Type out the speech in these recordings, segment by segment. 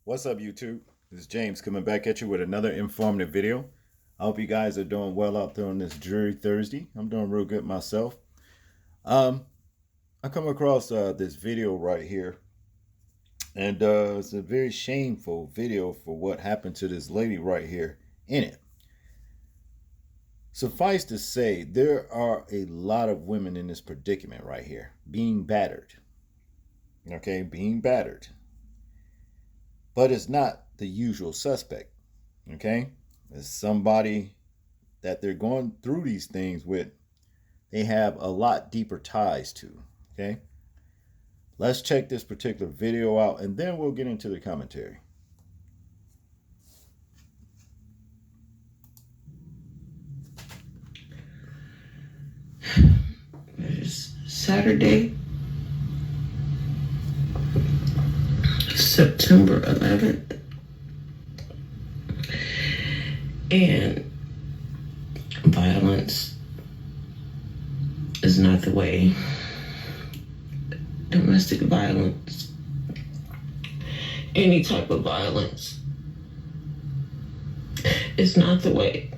What's up, YouTube? This is James coming back at you with another informative video. I hope you guys are doing well out there on this dreary Thursday. I'm doing real good myself. Um, I come across this video right here, and it's a very shameful video for what happened to this lady right here in it. Suffice to say, there are a lot of women in this predicament right here, being battered. Okay, being battered. But it's not the usual suspect. Okay, it's somebody that they're going through these things with. They have a lot deeper ties to. Okay, let's check this particular video out and then we'll get into the commentary. It's Saturday, September 11th, and violence is not the way. Domestic violence, any type of violence, is not the way.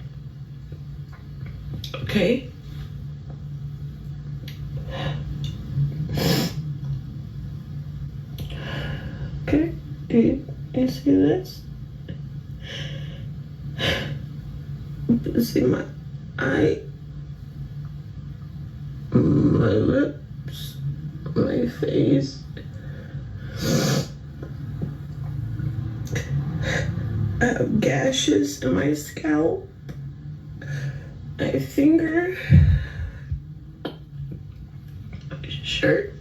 Okay? Okay, you see this? See my eye, my lips, my face. I have gashes in my scalp, my finger, my shirt.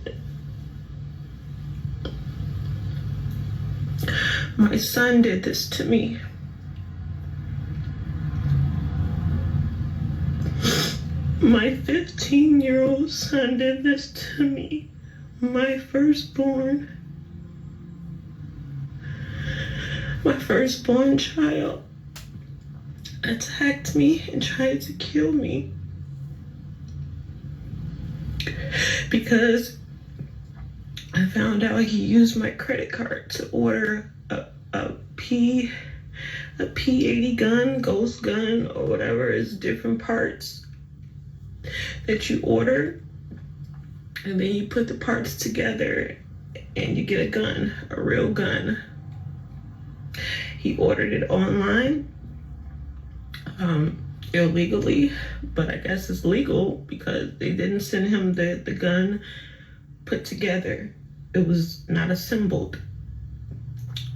My son did this to me. My 15-year-old son did this to me. My firstborn child attacked me and tried to kill me because I found out he used my credit card to order a P80 gun, ghost gun, or whatever. Is different parts that you order, and then you put the parts together and you get a gun, a real gun. He ordered it online, illegally, but I guess it's legal because they didn't send him the gun put together. It was not assembled.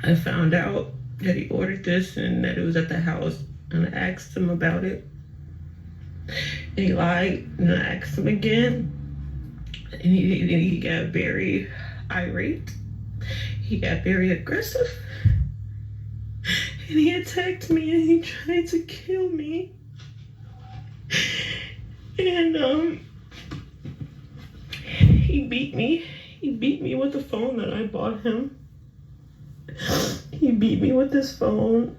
I found out that he ordered this and that it was at the house, and I asked him about it. And he lied, and I asked him again, and he got very irate. He got very aggressive, and he attacked me, and he tried to kill me. And he beat me. He beat me with the phone that I bought him. He beat me with this phone.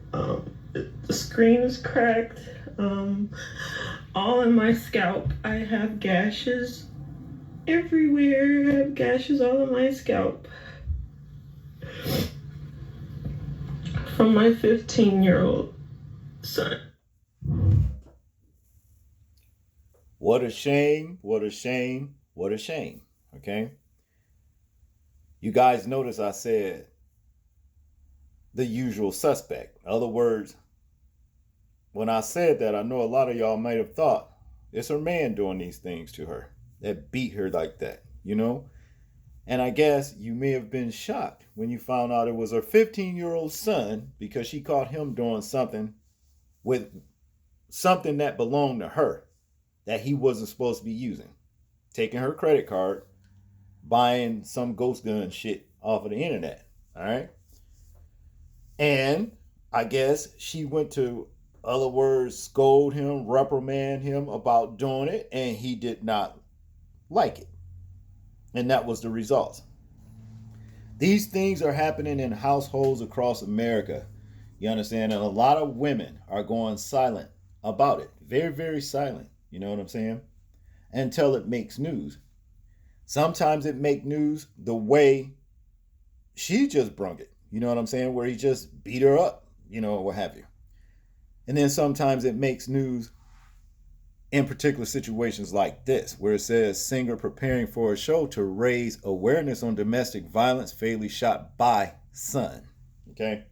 The screen is cracked. All in my scalp. I have gashes everywhere. I have gashes all in my scalp from my 15-year-old son. What a shame, what a shame, what a shame. Okay, you guys notice I said the usual suspect. In other words, when I said that, I know a lot of y'all might have thought it's her man doing these things to her, that beat her like that, you know? And I guess you may have been shocked when you found out it was her 15-year-old son because she caught him doing something with something that belonged to her that he wasn't supposed to be using. Taking her credit card, buying some ghost gun shit off of the internet, all right? And I guess she went to, other words, scold him, reprimand him about doing it, and he did not like it. And that was the result. These things are happening in households across America. You understand? And a lot of women are going silent about it. Very, very silent. You know what I'm saying? Until it makes news. Sometimes it make news the way she just brung it. You know what I'm saying? Where he just beat her up, what have you. And then sometimes it makes news in particular situations like this, where it says singer preparing for a show to raise awareness on domestic violence, fatally shot by son. Okay.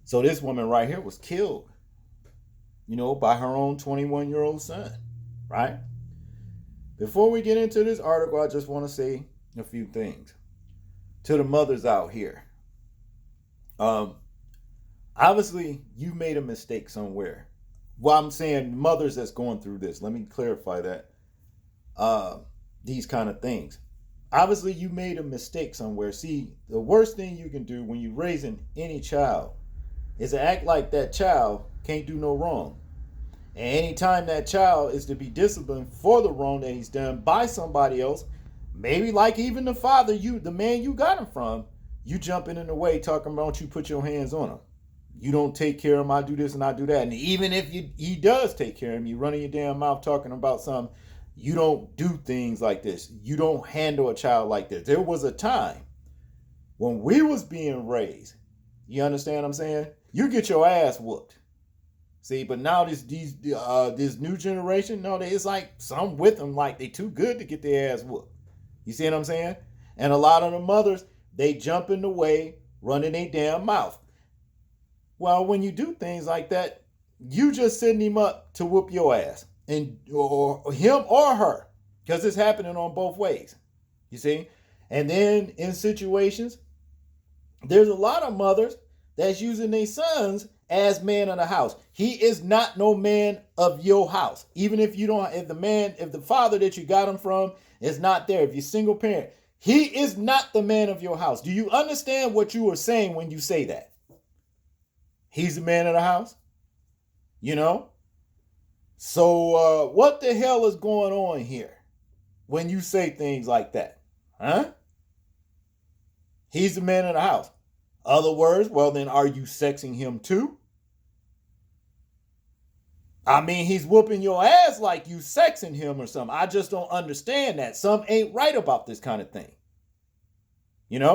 So this woman right here was killed, by her own 21-year-old son, right? Before we get into this article, I just want to say a few things to the mothers out here. Obviously, you made a mistake somewhere. Well, I'm saying mothers that's going through this. Let me clarify that. These kind of things. Obviously, you made a mistake somewhere. See, the worst thing you can do when you're raising any child is to act like that child can't do no wrong. And anytime that child is to be disciplined for the wrong that he's done by somebody else, maybe like even the father, the man you got him from, you jumping in the way talking about you put your hands on him. You don't take care of him, I do this and I do that. And even if he does take care of him, you running your damn mouth talking about something, you don't do things like this. You don't handle a child like this. There was a time when we was being raised, you understand what I'm saying? You get your ass whooped. See, but now this new generation, no, it's like some with them, like they too good to get their ass whooped. You see what I'm saying? And a lot of the mothers, they jump in the way, running their damn mouth. Well, when you do things like that, you just setting him up to whoop your ass, and or him or her, because it's happening on both ways. You see? And then in situations, there's a lot of mothers that's using their sons as man of the house. He is not no man of your house. Even if the father that you got him from is not there, if you're single parent, he is not the man of your house. Do you understand what you are saying when you say that? He's the man of the house, So what the hell is going on here when you say things like that? Huh? He's the man of the house. Other words, well, then are you sexing him too? I mean, he's whooping your ass like you sexing him or something. I just don't understand that. Some ain't right about this kind of thing. You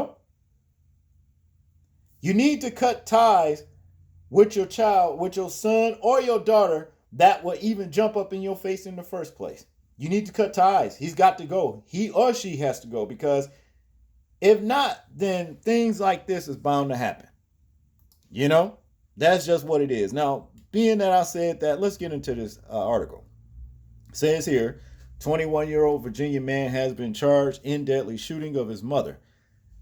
need to cut ties with your child, with your son or your daughter that will even jump up in your face in the first place. You need to cut ties. He's got to go. He or she has to go, because if not, then things like this is bound to happen. That's just what it is. Now, being that I said that, let's get into this article. It says here, 21-year-old Virginia man has been charged in deadly shooting of his mother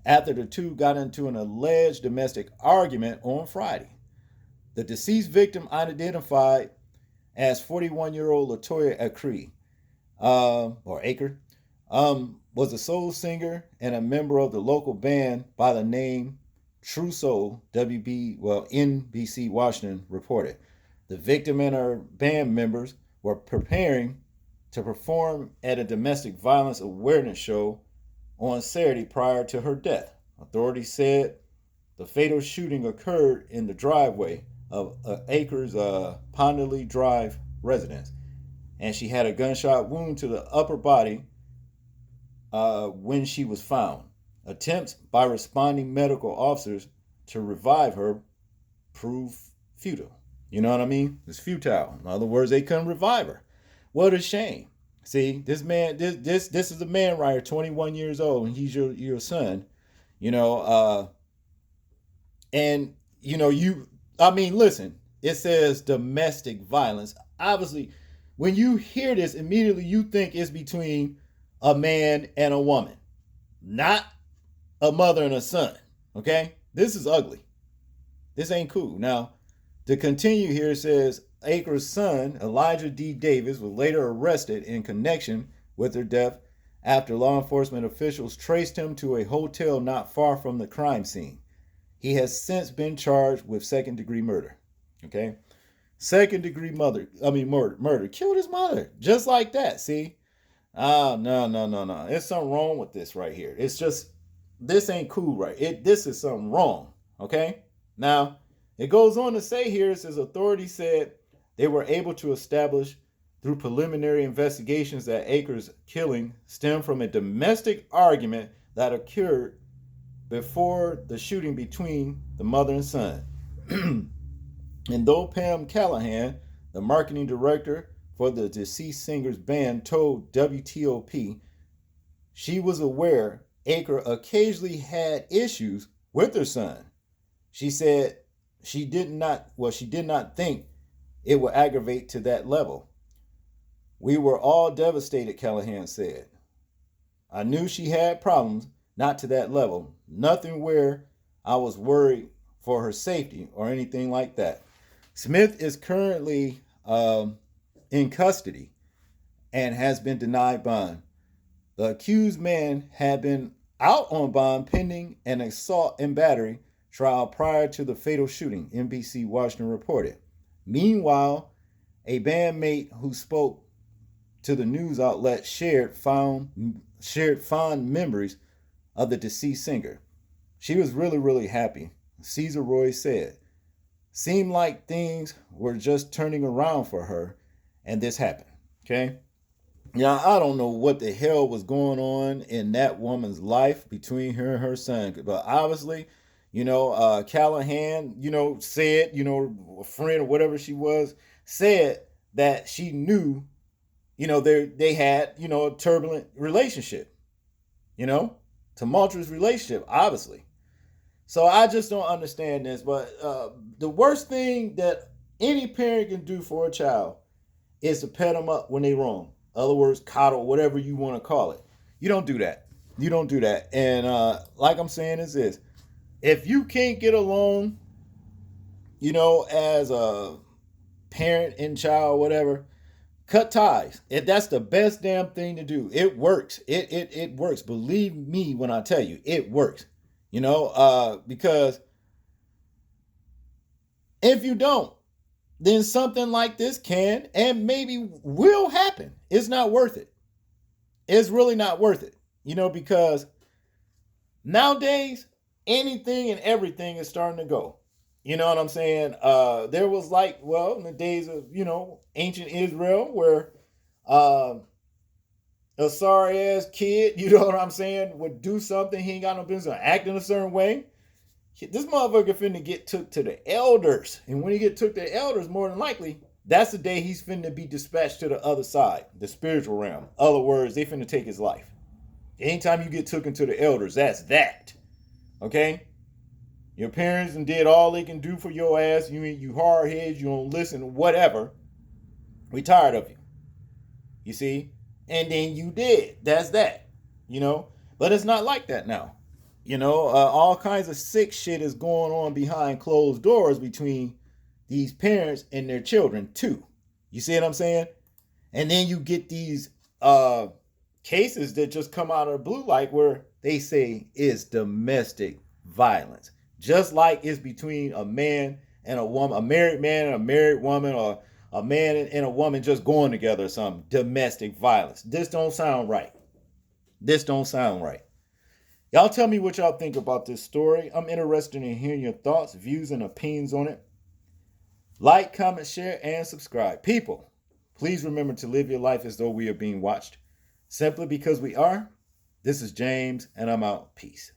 after the two got into an alleged domestic argument on Friday. The deceased victim, identified as 41-year-old Latoya Acre, was a soul singer and a member of the local band by the name True Soul. NBC Washington reported. The victim and her band members were preparing to perform at a domestic violence awareness show on Saturday prior to her death. Authorities said the fatal shooting occurred in the driveway of Acres Pondley Drive residence, and she had a gunshot wound to the upper body when she was found. Attempts by responding medical officers to revive her proved futile. You know what I mean? It's futile. In other words, they couldn't revive her. What a shame. See, this man, this is a man right here, 21 years old, and he's your son. Listen, it says domestic violence. Obviously, when you hear this, immediately you think it's between a man and a woman, not a mother and a son. Okay? This is ugly. This ain't cool. Now, to continue here, it says Acres' son, Elijah D. Davis, was later arrested in connection with her death after law enforcement officials traced him to a hotel not far from the crime scene. He has since been charged with second-degree murder. Okay? Second-degree murder. Killed his mother. Just like that, see? Oh, no. There's something wrong with this right here. It's just, this ain't cool, right? This is something wrong, okay? Now, it goes on to say here, it says authorities said they were able to establish through preliminary investigations that Acres' killing stemmed from a domestic argument that occurred before the shooting between the mother and son. And though Pam Callahan, the marketing director for the deceased singer's band, told WTOP she was aware Aker occasionally had issues with her son, she said she did not think it would aggravate to that level. We were all devastated, Callahan said. I knew she had problems, not to that level. Nothing where I was worried for her safety or anything like that. Smith is currently in custody and has been denied bond. The accused man had been out on bond pending an assault and battery trial prior to the fatal shooting, NBC Washington reported. Meanwhile, a bandmate who spoke to the news outlet shared fond memories of the deceased singer. She was really, really happy. Caesar Roy said, seemed like things were just turning around for her, and this happened. Okay? Now, I don't know what the hell was going on in that woman's life between her and her son, but obviously, Callahan, said, a friend or whatever she was, said that she knew, they had, a turbulent relationship, tumultuous relationship, obviously. So I just don't understand this. But the worst thing that any parent can do for a child is to pet them up when they're wrong. In other words, coddle, whatever you want to call it. You don't do that. You don't do that. And like I'm saying is this. If you can't get along, as a parent and child, whatever, cut ties. That's the best damn thing to do. It works. It works. Believe me when I tell you, it works. Because if you don't, then something like this can and maybe will happen. It's not worth it. It's really not worth it. Because nowadays, anything and everything is starting to go. You know what I'm saying? There was in the days of, ancient Israel where a sorry ass kid, you know what I'm saying, would do something he ain't got no business acting a certain way. This motherfucker finna get took to the elders. And when he get took to the elders, more than likely, that's the day he's finna be dispatched to the other side, the spiritual realm. In other words, they finna take his life. Anytime you get taken to the elders, that's that. Okay? Your parents did all they can do for your ass. You hard heads, you don't listen, whatever. We tired of you. You see? And then you did. That's that. But it's not like that now. All kinds of sick shit is going on behind closed doors between these parents and their children too. You see what I'm saying? And then you get these cases that just come out of the blue, like where they say it's domestic violence. Just like it's between a man and a woman, a married man and a married woman, or a man and a woman just going together or something. Domestic violence. This don't sound right. This don't sound right. Y'all tell me what y'all think about this story. I'm interested in hearing your thoughts, views, and opinions on it. Like, comment, share, and subscribe. People, please remember to live your life as though we are being watched. Simply because we are. This is James, and I'm out. Peace.